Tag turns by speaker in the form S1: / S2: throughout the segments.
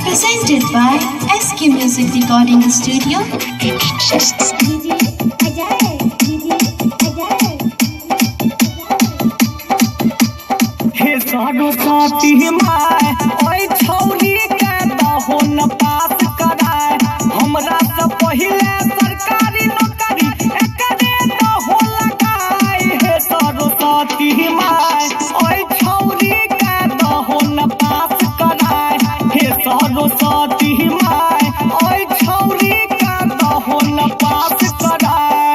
S1: presented by SK Music Recording Studio.
S2: हे सरस्वती माय ओए छौरी के दहो न पास कराए हमरा से पहिले सरकारी नौकरी एकरे दहो लगाए हे सरस्वती माय ओए छौरी के दहो न पास कराए हे सरस्वती माय ओए छौरी के दहो न पास कराए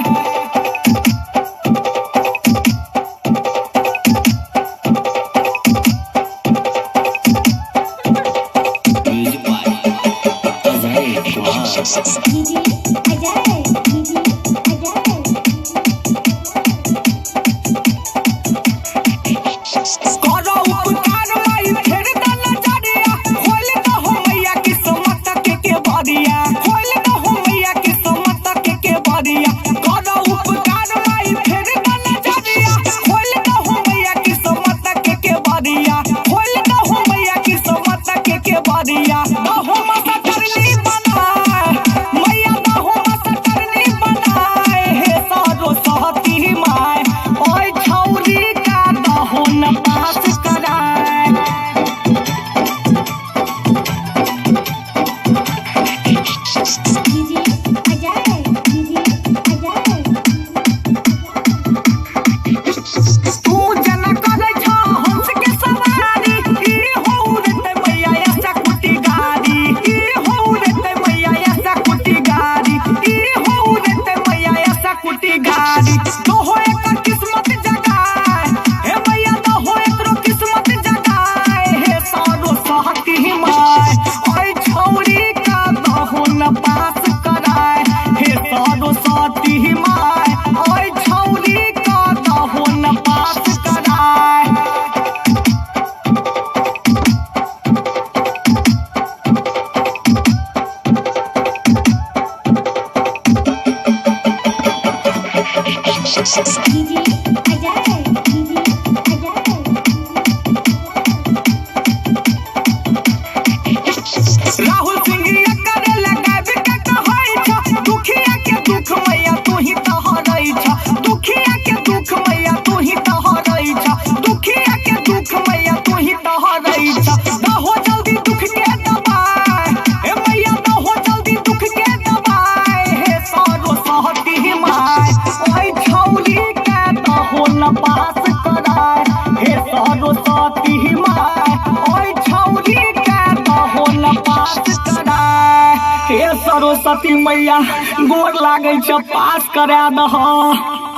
S2: करो उपकार माई फेर द नजरिया खोल दहो मैया किस्मत के बरिया खोल दहो मैया किस्मत के बरिया करो उपकार माई फेर द नजरिया खोल दहो मैया किस्मत के बरिया खोल दहो मैया किस्मत के बरिया दहो मसा करनी बनाए मैया दहो मसा करनी बनाए हे सरस्वती माय ओए छौरी का दहो न पास कराए तू जना करे छ हंस के सवारी ई हो रे मैया ऐसा कुटी गाड़ी ई हो रे मैया ऐसा कुटी गाड़ी ई हो रे मैया ऐसा कुटी गाड़ी तो हो एकर किस्मत जगाए हे मैया तो हो एकरो किस्मत जगाए हे सरस्वती माय ओए छौरी का दहो न पास कराए हे सरस्वती माय ओए छौरी का दहो न पास कराए राहुल सिंह करे लगाबे के कहै छ दुखिया के दुख मैया तू ही त हरै छ दुखिया के दुख मैया तू ही त हरै छ दुखिया के दुख मैया तू ही त हरै छ दहो जल्दी दुख के दबाए हे मैया दहो जल्दी दुख के दबाए हे सरस्वती माय ओए छौरी के दहो न पास कराए हे सरस्वती माय ओए छौरी के दहो न पास कराए हे सरस्वती मैया गोर लागै छ पास करा दह।